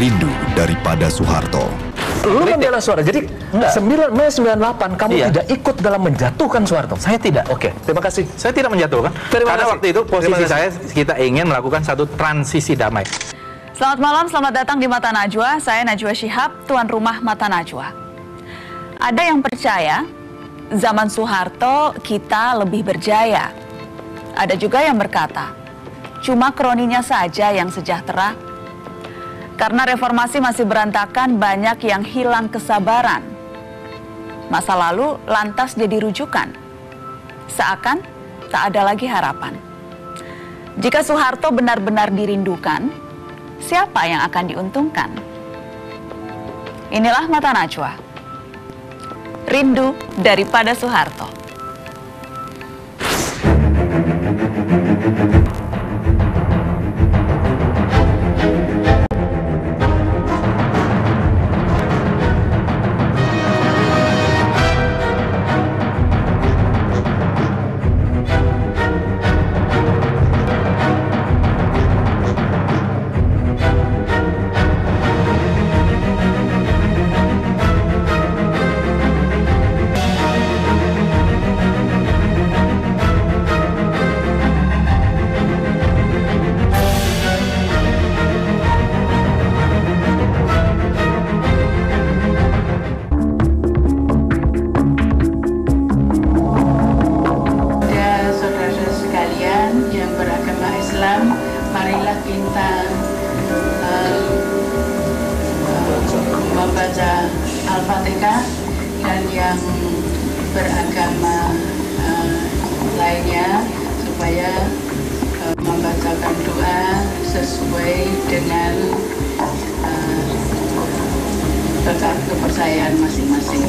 Rindu daripada Soeharto. Lu membela Soeharto, jadi 9 Mei 98 kamu tidak ikut dalam menjatuhkan Soeharto? Saya tidak. Oke, terima kasih. Saya tidak menjatuhkan. Karena waktu itu posisi saya, kita ingin melakukan satu transisi damai. Selamat malam, selamat datang di Mata Najwa. Saya Najwa Shihab, tuan rumah Mata Najwa. Ada yang percaya zaman Soeharto kita lebih berjaya. Ada juga yang berkata, cuma kroninya saja yang sejahtera. Karena reformasi masih berantakan, banyak yang hilang kesabaran. Masa lalu lantas jadi rujukan. Seakan tak ada lagi harapan. Jika Soeharto benar-benar dirindukan, siapa yang akan diuntungkan? Inilah Mata Najwa. Rindu daripada Soeharto. Marilah kita membaca Al-Fatihah, dan yang beragama lainnya supaya membacakan doa sesuai dengan kepercayaan masing-masing.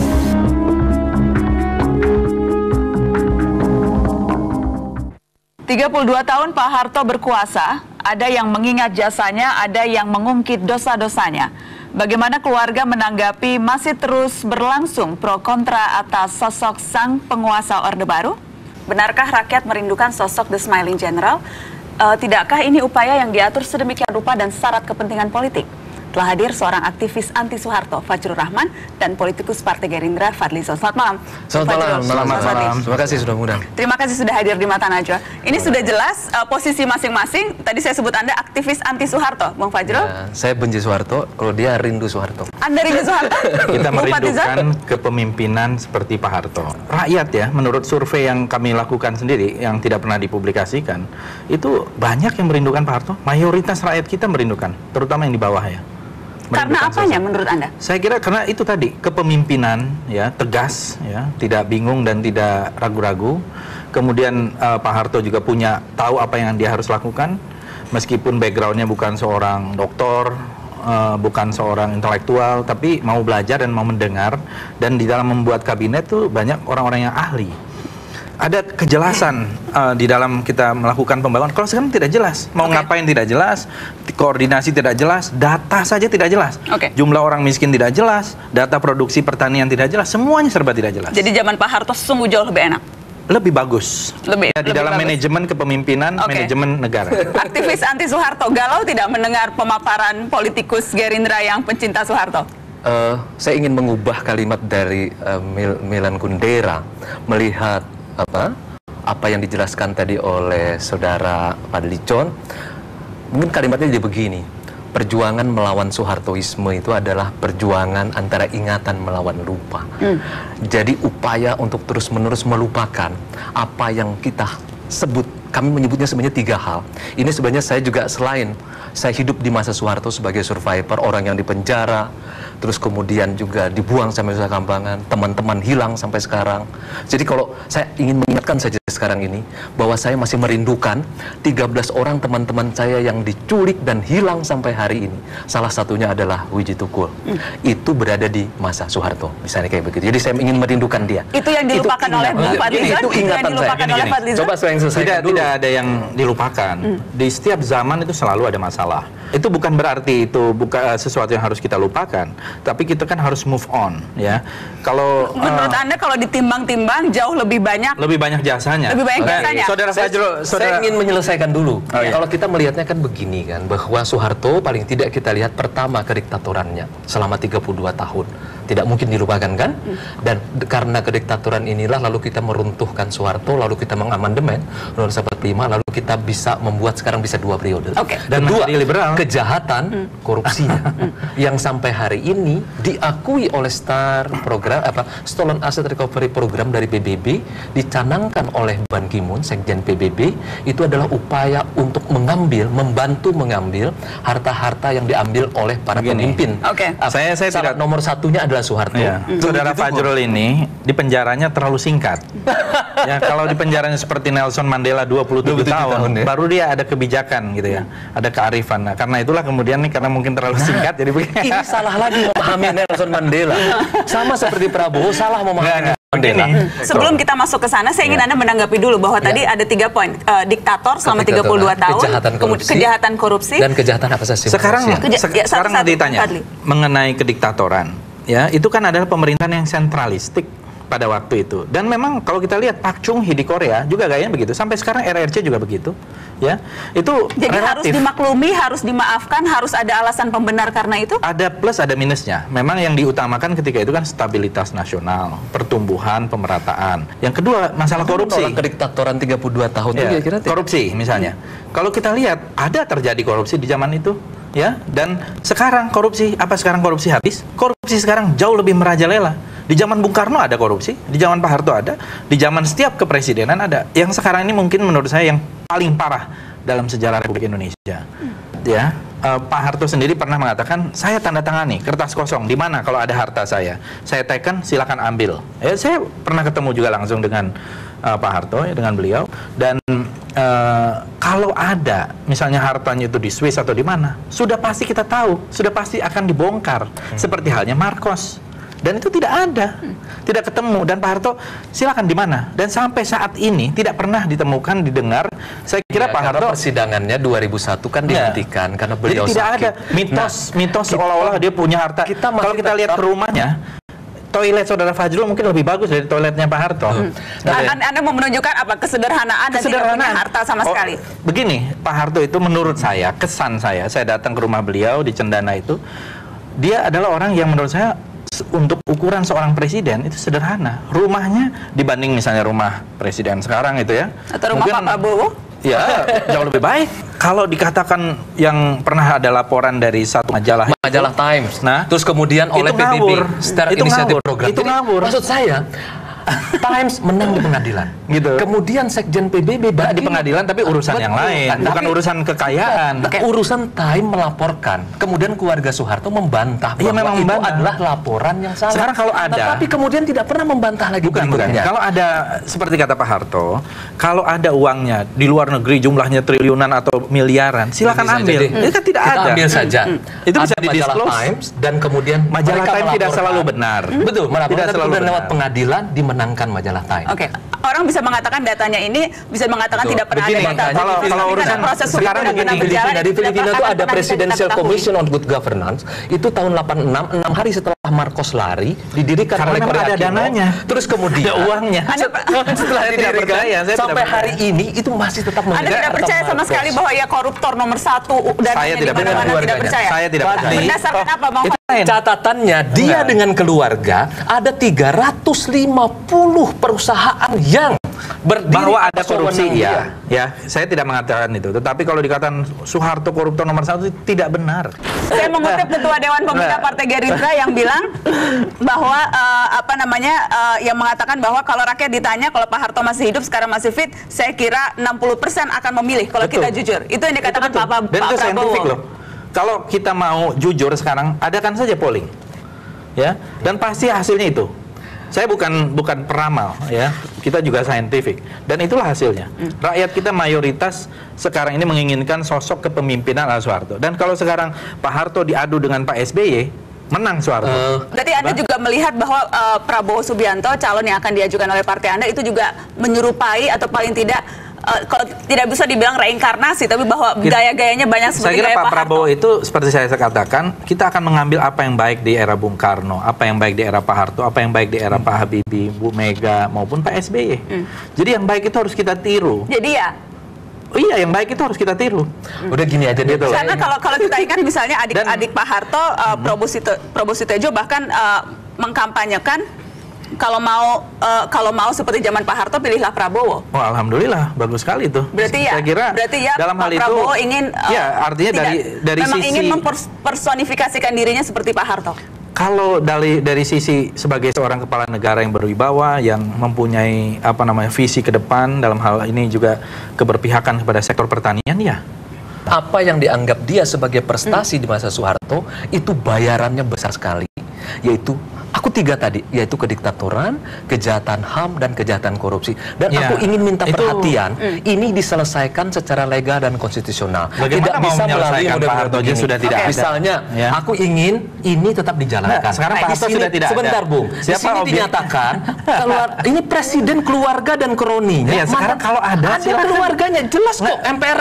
32 tahun Pak Harto berkuasa, ada yang mengingat jasanya, ada yang mengungkit dosa-dosanya. Bagaimana keluarga menanggapi masih terus berlangsung pro kontra atas sosok sang penguasa Orde Baru? Benarkah rakyat merindukan sosok The Smiling General? Tidakkah ini upaya yang diatur sedemikian rupa dan syarat kepentingan politik? Telah hadir seorang aktivis anti Soeharto, Fajrul Rahman, dan politikus Partai Gerindra, Fadly Zon. Selamat malam. Selamat malam. Terima kasih sudah mengundang. Terima kasih sudah hadir di Mata Najwa. Ini sudah jelas posisi masing-masing. Tadi saya sebut Anda aktivis anti Soeharto, Bang Fajrul. Ya, saya benci Soeharto, kalau dia rindu Soeharto. Anda rindu Soeharto? Kita merindukan kepemimpinan seperti Pak Harto. Rakyat ya, menurut survei yang kami lakukan sendiri, yang tidak pernah dipublikasikan, itu banyak yang merindukan Pak Harto. Mayoritas rakyat kita merindukan, terutama yang di bawah ya. Karena apanya menurut Anda? Saya kira karena itu tadi, kepemimpinan ya, tegas ya, tidak bingung dan tidak ragu-ragu. Kemudian Pak Harto juga tahu apa yang dia harus lakukan, meskipun backgroundnya bukan seorang doktor, bukan seorang intelektual, tapi mau belajar dan mau mendengar, dan di dalam membuat kabinet tuh banyak orang-orang yang ahli. Ada kejelasan di dalam kita melakukan pembangunan. Kalau sekarang tidak jelas, mau ngapain tidak jelas, koordinasi tidak jelas, data saja tidak jelas. Jumlah orang miskin tidak jelas, data produksi pertanian tidak jelas, semuanya serba tidak jelas. Jadi zaman Pak Harto sungguh jauh lebih enak? Lebih bagus. Di dalam manajemen kepemimpinan, manajemen negara. Aktivis anti Soeharto, galau tidak mendengar pemaparan politikus Gerindra yang pencinta Soeharto? Saya ingin mengubah kalimat dari Milan Kundera, melihat apa yang dijelaskan tadi oleh saudara Fadly Zon. Mungkin kalimatnya jadi begini: perjuangan melawan Soehartoisme itu adalah perjuangan antara ingatan melawan lupa. Jadi upaya untuk terus-menerus melupakan apa yang kita sebut, kami menyebutnya sebenarnya 3 hal. Ini sebenarnya saya juga, selain saya hidup di masa Soeharto sebagai survivor, orang yang dipenjara, terus kemudian juga dibuang sampai Nusa Kambangan, teman-teman hilang sampai sekarang. Jadi kalau saya ingin mengingatkan saja sekarang ini, bahwa saya masih merindukan 13 orang teman-teman saya yang diculik dan hilang sampai hari ini. Salah satunya adalah Wiji Tukul. Itu berada di masa Soeharto, misalnya kayak begitu. Jadi saya ingin merindukan dia. Itu yang dilupakan oleh Bung Fadly Zon? Itu ingatan saya. Coba saya yang selesaikan dulu. Tidak ada yang dilupakan. Di setiap zaman itu selalu ada masalah. Itu bukan berarti itu bukan sesuatu yang harus kita lupakan. Tapi kita kan harus move on, ya. Kalau Menurut Anda kalau ditimbang-timbang jauh lebih banyak jasanya. Lebih banyak jasanya. Saudara Fajrul, Saya ingin menyelesaikan dulu. Oh, iya. Kalau kita melihatnya kan begini kan, bahwa Soeharto paling tidak kita lihat pertama kediktatorannya selama 32 tahun. Tidak mungkin dilupakan kan? Dan karena kediktatoran inilah lalu kita meruntuhkan Soeharto, lalu kita mengamandemen Undang-Undang 45, lalu kita bisa membuat sekarang bisa 2 periode. Oke. Dan Kedua, menjadi liberal. kejahatan korupsinya yang sampai hari ini diakui oleh Stolen Asset Recovery Program dari PBB, dicanangkan oleh Ban Ki-moon, Sekjen PBB, itu adalah upaya untuk membantu mengambil harta-harta yang diambil oleh para pemimpin. Oke. Saya tidak nomor satunya adalah Soeharto. Ya. Saudara Fajrul ini di penjaranya terlalu singkat. Ya, kalau di penjaranya seperti Nelson Mandela 27 tahun, ya. baru dia ada kebijakan gitu ya, ada kearifan. Nah, karena itulah kemudian nih karena mungkin terlalu singkat jadi begini. Ini salah lagi memahami Nelson Mandela. Sama seperti Prabowo salah memahami Mandela. Sebelum kita masuk ke sana, saya ingin Anda menanggapi dulu bahwa tadi ada 3 poin. Diktator selama 32 tahun, kejahatan korupsi, dan kejahatan hak asasi Sekarang manusia. sekarang mau ditanya mengenai kediktatoran. Ya, itu kan adalah pemerintahan yang sentralistik pada waktu itu. Dan memang kalau kita lihat Pak Chung Hee di Korea juga gayanya begitu. Sampai sekarang RRC juga begitu. Ya, itu jadi relatif. harus dimaklumi, harus dimaafkan, harus ada alasan pembenar karena itu. Ada plus, ada minusnya. Memang yang diutamakan ketika itu kan stabilitas nasional, pertumbuhan, pemerataan. Yang kedua, masalah korupsi. Kediktatoran 32 tahun itu Ya, kira-kira korupsi misalnya. Kalau kita lihat ada terjadi korupsi di zaman itu, ya. Dan sekarang korupsi, apa sekarang korupsi habis? Korupsi sekarang jauh lebih merajalela. Di zaman Bung Karno ada korupsi, di zaman Pak Harto ada, di zaman setiap kepresidenan ada. Yang sekarang ini mungkin menurut saya yang paling parah dalam sejarah Republik Indonesia. Ya, Pak Harto sendiri pernah mengatakan, saya tanda tangani kertas kosong, di mana kalau ada harta saya teken silakan ambil. Ya, saya pernah ketemu juga langsung dengan Pak Harto, ya, dengan beliau, dan kalau ada misalnya hartanya itu di Swiss atau di mana, sudah pasti kita tahu, sudah pasti akan dibongkar, seperti halnya Marcos. Dan itu tidak ada, tidak ketemu. Dan Pak Harto silakan di mana. Dan sampai saat ini tidak pernah ditemukan, didengar. Saya kira Pak Harto persidangannya 2001 kan dihentikan karena beliau jadi tidak sakit. ada mitos seolah-olah dia punya harta. Kalau kita lihat ke rumahnya, toilet saudara Fajrul mungkin lebih bagus dari toiletnya Pak Harto. Anda mau menunjukkan apa? Kesederhanaan dan tidak punya harta sama sekali. Begini, Pak Harto itu menurut saya, kesan saya datang ke rumah beliau di Cendana itu, dia adalah orang yang menurut saya untuk ukuran seorang presiden itu sederhana. Rumahnya dibanding misalnya rumah presiden sekarang itu ya. Atau rumah Pak Prabowo? Ya, jauh lebih baik. Kalau dikatakan yang pernah ada laporan dari satu majalah Times. Nah, terus kemudian oleh PBB secara inisiatif program. Itu ngawur. Maksud saya, Times menang di pengadilan. Gitu. Kemudian Sekjen PBB di pengadilan tapi urusan yang lain, bukan urusan kekayaan. Urusan Time melaporkan. Kemudian keluarga Soeharto membantah bahwa memang itu membantah. adalah laporan yang salah. Sekarang kalau ada, tapi kemudian tidak pernah membantah lagi bukan. berikutnya. Kalau ada seperti kata Pak Harto, kalau ada uangnya di luar negeri jumlahnya triliunan atau miliaran, silakan ambil. Itu kan tidak kita ada. ambil saja. Itu bisa di majalah di-disclose. Times dan kemudian Majalah mereka Time tidak melaporkan. selalu benar. Betul, melaporkan Tidak selalu kemudian benar. lewat pengadilan dimenangkan majalah Time. Oke. Orang bisa mengatakan datanya ini, bisa mengatakan tidak pernah Begini, ada data. kalau urusan proses sekarang hukum begini, yang berjalan, Di Filipina itu ada Presidential ketahui. Commission on Good Governance. Itu tahun 86, 6 hari setelah Marcos lari, didirikan Karena oleh memang Korea ada Aquino. dananya. Terus kemudian Ada uangnya. setelah Saya tidak didirikan, percaya, saya sampai tidak hari ini itu masih tetap Anda memegang tidak harta percaya sama Marcos. sekali bahwa ia koruptor nomor 1 dan Saya tidak di mana-mana percaya. tidak percaya. Saya tidak percaya. Berdasarkan apa, Bang? Catatannya dia dengan keluarga ada 350 perusahaan yang berdiri bahwa ada atas korupsi wewenang ya saya tidak mengatakan itu, tetapi kalau dikatakan Soeharto koruptor nomor 1 itu tidak benar. Saya mengutip Ketua Dewan Pembina Partai Gerindra yang bilang bahwa yang mengatakan bahwa kalau rakyat ditanya kalau Pak Harto masih hidup sekarang masih fit, saya kira 60% akan memilih kalau Betul. kita jujur. Itu yang dikatakan Betul. Pak Dan itu saintifik Prabowo. loh. Kalau kita mau jujur sekarang, adakan saja polling, ya, dan pasti hasilnya itu. Saya bukan peramal, ya. Kita juga saintifik, dan itulah hasilnya. Rakyat kita mayoritas sekarang ini menginginkan sosok kepemimpinan ala Soeharto. Dan kalau sekarang Pak Harto diadu dengan Pak SBY, menang Soeharto. Berarti Anda juga melihat bahwa Prabowo Subianto, calon yang akan diajukan oleh partai Anda, itu juga menyerupai atau paling tidak kalau tidak bisa dibilang reinkarnasi, tapi bahwa gaya-gayanya banyak Saya seperti kira gaya Pak Prabowo itu seperti saya katakan, kita akan mengambil apa yang baik di era Bung Karno, apa yang baik di era Pak Harto, apa yang baik di era Pak Habibie, Bu Mega maupun Pak SBY. Jadi yang baik itu harus kita tiru. Jadi ya. Oh iya, yang baik itu harus kita tiru. Udah gini aja deh. Karena kalau kita ingat misalnya adik Pak Harto, Prabowo Sitejo bahkan mengkampanyekan kalau mau seperti zaman Pak Harto pilihlah Prabowo. Oh, alhamdulillah, bagus sekali itu. Berarti saya kira dalam Pak hal Prabowo itu ingin ya artinya dari memang sisi ingin mempersonifikasikan dirinya seperti Pak Harto. Kalau dari sisi sebagai seorang kepala negara yang berwibawa, yang mempunyai visi ke depan dalam hal ini juga keberpihakan kepada sektor pertanian, ya. Apa yang dianggap dia sebagai prestasi di masa Soeharto itu bayarannya besar sekali, yaitu aku 3 tadi, yaitu kediktatoran, kejahatan HAM, dan kejahatan korupsi. Dan Ya, aku ingin minta itu- perhatian, ini diselesaikan secara legal dan konstitusional. Bagaimana mau menyelesaikan Pak Harto aja sudah tidak ada? Misalnya, Ya. aku ingin ini tetap dijalankan. Nah, sekarang Pak di Harto sini- sudah tidak ada. Sebentar, Bung. Di Siapa sini objek? dinyatakan, ini presiden, keluarga, dan kroninya. Iya, sekarang kalau ada, silakan. keluarganya, jelas kok. MPR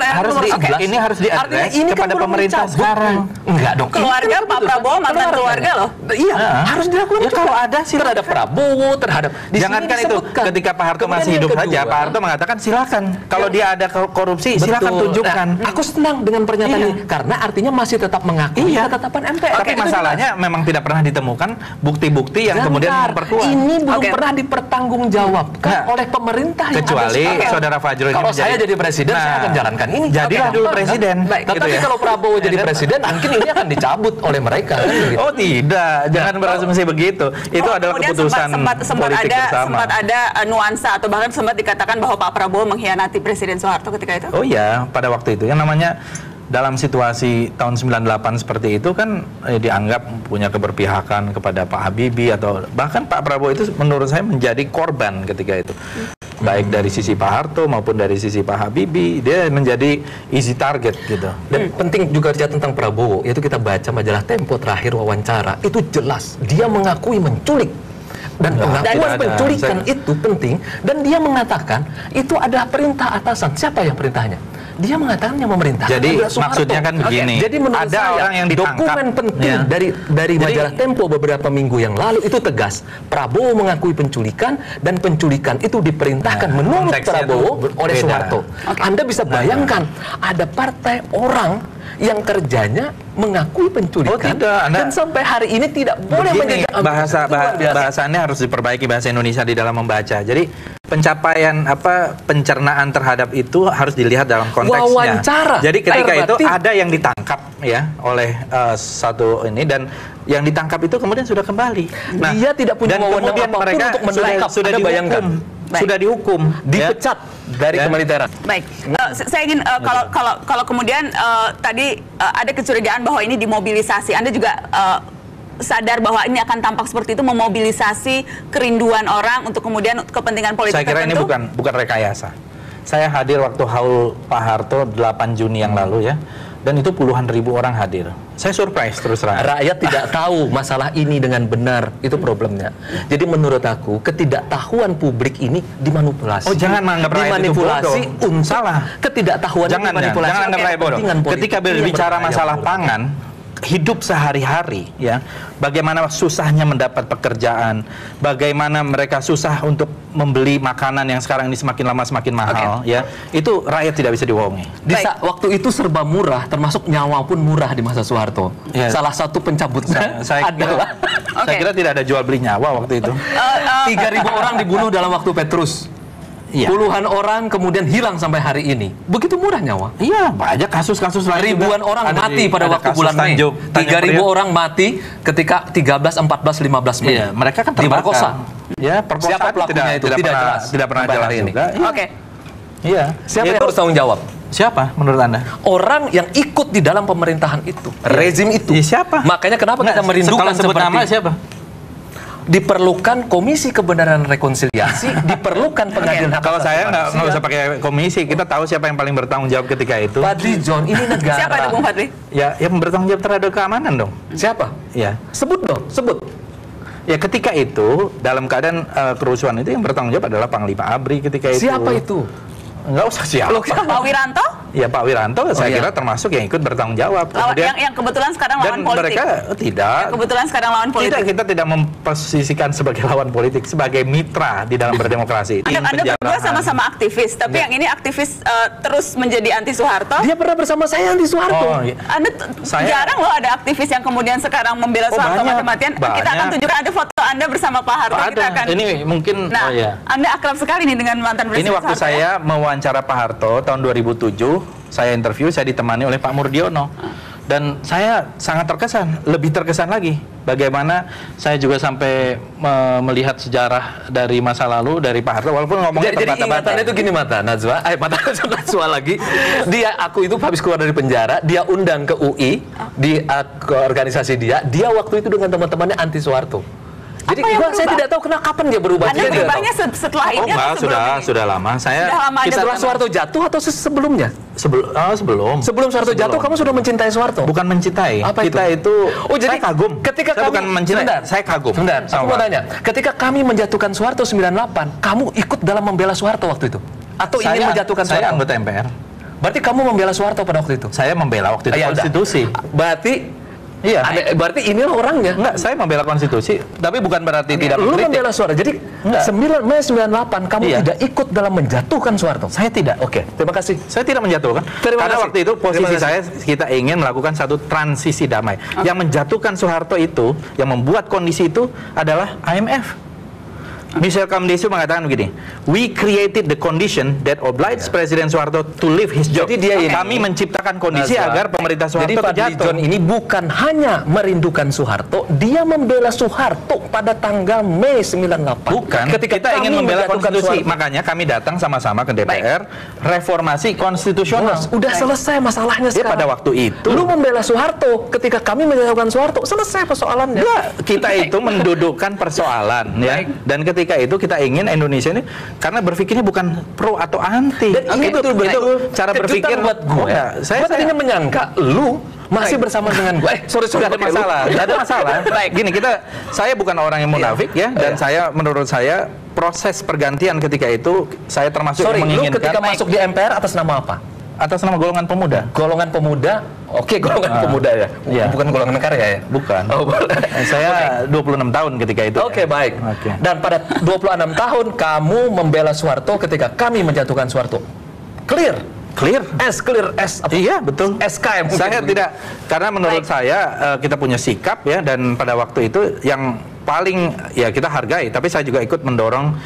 ini harus diadres kepada kan pemerintah sekarang. Enggak dong. Keluarga Pak Prabowo mantan keluarga loh. Iya, harus dilakukan. Ya, kalau ada terhadap Prabowo, terhadap Jangankan itu, ketika Pak Harto masih hidup saja, Pak Harto mengatakan silakan. Kalau dia ada korupsi, silakan tunjukkan. Nah, aku senang dengan pernyataan ini karena artinya masih tetap mengakui ketetapan MPR. Tapi masalahnya memang tidak pernah ditemukan bukti-bukti yang kemudian memperkuat. Ini belum pernah dipertanggungjawabkan oleh pemerintah. Kecuali Saudara Fajrul kalau saya jadi presiden, saya akan jalankan ini. Jadilah dulu presiden. Tapi kalau Prabowo jadi presiden, mungkin ini akan dicabut oleh mereka. Oh tidak, jangan berasumsi begitu. Itu adalah keputusan politik bersama. Sempat ada nuansa atau bahkan sempat dikatakan bahwa Pak Prabowo mengkhianati Presiden Soeharto ketika itu. Oh iya, pada waktu itu yang namanya dalam situasi tahun 98 seperti itu kan dianggap punya keberpihakan kepada Pak Habibie atau bahkan Pak Prabowo itu menurut saya menjadi korban ketika itu. Baik dari sisi Pak Harto maupun dari sisi Pak Habibie, dia menjadi easy target gitu. Dan penting juga cerita tentang Prabowo, yaitu kita baca majalah Tempo terakhir wawancara, itu jelas dia mengakui menculik. Dan pengakuan penculikan itu penting, dan dia mengatakan itu adalah perintah atasan. Siapa yang perintahnya? Dia mengatakan yang memerintah. Jadi maksudnya kan begini, Jadi menurut ada saya, orang yang ditangkap. dokumen penting dari majalah Tempo beberapa minggu yang lalu itu tegas. Prabowo mengakui penculikan, dan penculikan itu diperintahkan menurut Prabowo oleh Soeharto. Anda bisa bayangkan ada partai orang yang kerjanya mengakui penculikan, dan sampai hari ini tidak boleh menjadi bahasannya harus diperbaiki, bahasa Indonesia di dalam membaca. Jadi pencapaian pencernaan terhadap itu harus dilihat dalam konteksnya. Wawancara. Jadi ketika itu ada yang ditangkap ya oleh satu ini, dan yang ditangkap itu kemudian sudah kembali. Nah, dia tidak punya wewenang apapun mereka untuk menangkap. sudah dihukum. Sudah dihukum, dipecat dari kemiliteran. Baik, saya ingin kalau kemudian tadi ada kecurigaan bahwa ini dimobilisasi. Anda juga sadar bahwa ini akan tampak seperti itu, memobilisasi kerinduan orang untuk kemudian kepentingan politik tertentu? Saya kira ini bukan rekayasa. Saya hadir waktu haul Pak Harto 8 Juni yang lalu ya, dan itu puluhan ribu orang hadir. Saya surprise terus terang. Rakyat tidak tahu masalah ini dengan benar, itu problemnya. Jadi menurut aku ketidaktahuan publik ini dimanipulasi. Oh, jangan menganggap rakyat itu bodoh. Salah. Ketidaktahuan dimanipulasi. Jangan anggap rakyat bodoh. Ketika berbicara masalah pangan, hidup sehari-hari ya, bagaimana susahnya mendapat pekerjaan, bagaimana mereka susah untuk membeli makanan yang sekarang ini semakin lama semakin mahal ya, itu rakyat tidak bisa dibohongi. Waktu itu serba murah, termasuk nyawa pun murah di masa Soeharto. Salah satu pencabutnya saya kira tidak ada jual beli nyawa waktu itu. 3.000 orang dibunuh dalam waktu Petrus. Iya. Puluhan orang kemudian hilang sampai hari ini. Begitu murah nyawa. Iya, banyak kasus-kasus lain. Ribuan orang mati pada waktu bulan Mei. 3.000 orang mati ketika 13, 14, 15 Mei. Iya, mereka kan diperkosa. Ya, perkosaan. Siapa pelakunya itu? Tidak jelas. Tidak pernah jelas ini. Oke. Iya. Siapa yang harus tanggung jawab? Siapa menurut Anda? Orang yang ikut di dalam pemerintahan itu, rezim itu. Siapa? Makanya kenapa kita merindukan sebut nama siapa? Diperlukan Komisi Kebenaran Rekonsiliasi, diperlukan Pengadilan Hak Kalau Asasi saya nggak Manusia. usah pakai komisi, kita tahu siapa yang paling bertanggung jawab ketika itu. Fadli John, ini negara. Siapa itu Bung Fadli? Ya, yang bertanggung jawab terhadap keamanan dong. Siapa? Ya. Sebut dong, sebut. Ya, ketika itu dalam keadaan kerusuhan itu yang bertanggung jawab adalah Panglima ABRI ketika itu. Siapa itu? Nggak usah siapa. Pak Wiranto? Ya Pak Wiranto saya kira termasuk yang ikut bertanggung jawab. Kemudian, yang kebetulan sekarang lawan politik. Dan mereka tidak. Yang kebetulan sekarang lawan politik. Tidak, kita tidak memposisikan sebagai lawan politik, sebagai mitra di dalam berdemokrasi. Anda berdua sama-sama aktivis, tapi yang ini aktivis terus menjadi anti Soeharto. Dia pernah bersama saya anti Soeharto. Oh, iya. Anda jarang loh ada aktivis yang kemudian sekarang membela Soeharto mati-matian. Kita akan tunjukkan ada foto Anda bersama Pak Harto. Kita akan. Ini mungkin. Nah, Anda akrab sekali nih dengan mantan presiden. Ini waktu saya mewawancara Pak Harto tahun 2007. Saya interview, saya ditemani oleh Pak Murdiono. Dan saya sangat terkesan, lebih terkesan lagi. Bagaimana saya juga sampai melihat sejarah dari masa lalu dari Pak Harto, walaupun ngomongnya jadi ingatannya itu gini Mata Najwa lagi. Aku itu habis keluar dari penjara, dia undang ke UI, ke organisasi dia waktu itu dengan teman-temannya anti Soeharto. Jadi saya tidak tahu kapan dia berubah. Anda berubahnya setelah ini atau sebelum ini? Sudah lama. Setelah Soeharto jatuh atau sebelumnya? Sebelum Soeharto jatuh, kamu sudah mencintai Soeharto? Bukan mencintai. Apa kita itu? Jadi saya kagum. Ketika saya bukan mencintai, saya kagum. Sebentar, aku mau tanya. Ketika kami menjatuhkan Soeharto 98, kamu ikut dalam membela Soeharto waktu itu? Atau ingin menjatuhkan Soeharto? Saya anggota MPR. Berarti kamu membela Soeharto pada waktu itu? Saya membela waktu itu konstitusi. Berarti iya. Berarti inilah orangnya. Enggak, saya membela konstitusi, tapi bukan berarti tidak Lu mengkritik. membela Soeharto. Jadi 9 Mei 98 kamu tidak ikut dalam menjatuhkan Soeharto. Saya tidak. Oke, terima kasih. Saya tidak menjatuhkan. Karena waktu itu posisi saya, kita ingin melakukan satu transisi damai. Yang menjatuhkan Soeharto itu, yang membuat kondisi itu adalah IMF. Michel Kamdesu mengatakan begini, we created the condition that obliged Presiden Soeharto to leave his job. Jadi kami menciptakan kondisi agar pemerintah Soeharto jadi terjatuh. John ini bukan hanya merindukan Soeharto, dia membela Soeharto pada tanggal Mei 98. Bukan, ketika kita ingin membela konstitusi, makanya kami datang sama-sama ke DPR, reformasi konstitusional. Udah selesai masalahnya sekarang. Pada waktu itu, lu membela Soeharto, ketika kami menjatuhkan Soeharto, selesai persoalannya. Enggak, kita itu mendudukkan persoalan, ya. Dan ketika itu kita ingin Indonesia ini karena berpikirnya bukan pro atau anti. Dan ini itu cara berpikir buat gue. Saya tadinya menyangka lu masih bersama dengan gue. Sorry, ada masalah. Tidak ada masalah. Gini, saya bukan orang yang munafik ya, dan menurut saya proses pergantian ketika itu saya termasuk yang menginginkan. Lu ketika masuk di MPR atas nama apa? Atas nama golongan pemuda. Golongan pemuda, golongan pemuda ya? Iya. Bukan golongan karya ya? Bukan. Oh, saya 26 tahun ketika itu. Oke, baik. Dan pada 26 tahun kamu membela Soeharto ketika kami menjatuhkan Soeharto. Clear? Clear S apa? Iya, betul. SK ya mungkin. Saya tidak, karena menurut saya kita punya sikap ya, dan pada waktu itu yang paling ya kita hargai, tapi saya juga ikut mendorong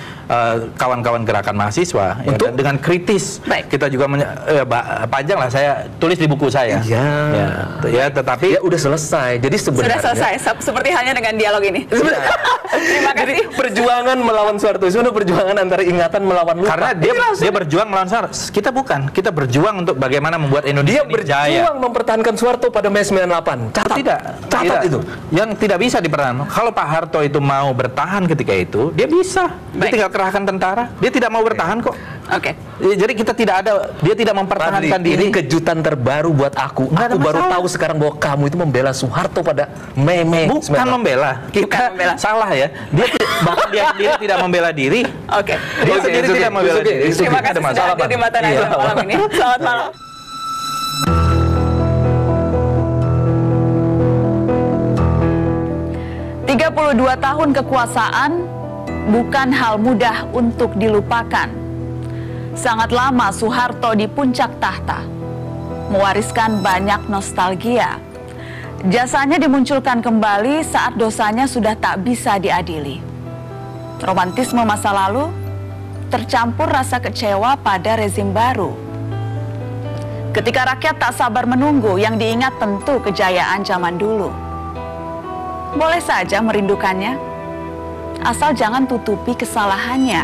kawan-kawan gerakan mahasiswa ya, dan dengan kritis. Kita juga panjang lah saya tulis di buku saya. Ya, tetapi ya udah selesai. Jadi sebenarnya sudah selesai, seperti halnya dengan dialog ini. Terima kasih. Jadi perjuangan melawan Soeharto itu perjuangan antara ingatan melawan lupa. Karena dia berjuang melawan Soeharto. Kita bukan. Kita berjuang untuk bagaimana membuat Indonesia berjuang mempertahankan Soeharto pada Mei 98. Catat itu. Yang tidak bisa dipertahankan. Kalau Pak Harto itu mau bertahan ketika itu, dia bisa. Dia tinggal kerahkan tentara. Dia tidak mau bertahan kok. Oke. Jadi kita dia tidak mempertahankan diri. Ini kejutan terbaru buat aku. Aku baru tahu sekarang bahwa kamu itu membela Soeharto pada Mei. Bukan membela. Kita salah ya. Bahkan dia sendiri tidak membela diri. Oke. Dia sendiri tidak membela diri. Terima kasih sudah hadir di Mata Najwa malam ini. Selamat malam. ...32 tahun kekuasaan bukan hal mudah untuk dilupakan. Sangat lama Soeharto di puncak tahta, mewariskan banyak nostalgia. Jasanya dimunculkan kembali saat dosanya sudah tak bisa diadili. Romantisme masa lalu tercampur rasa kecewa pada rezim baru. Ketika rakyat tak sabar menunggu, yang diingat tentu kejayaan zaman dulu. Boleh saja merindukannya, asal jangan tutupi kesalahannya.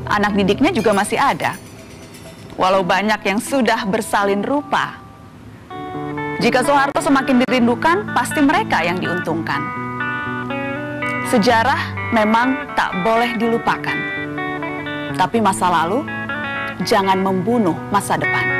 Anak didiknya juga masih ada, walau banyak yang sudah bersalin rupa. Jika Soeharto semakin dirindukan, pasti mereka yang diuntungkan. Sejarah memang tak boleh dilupakan, tapi masa lalu jangan membunuh masa depan.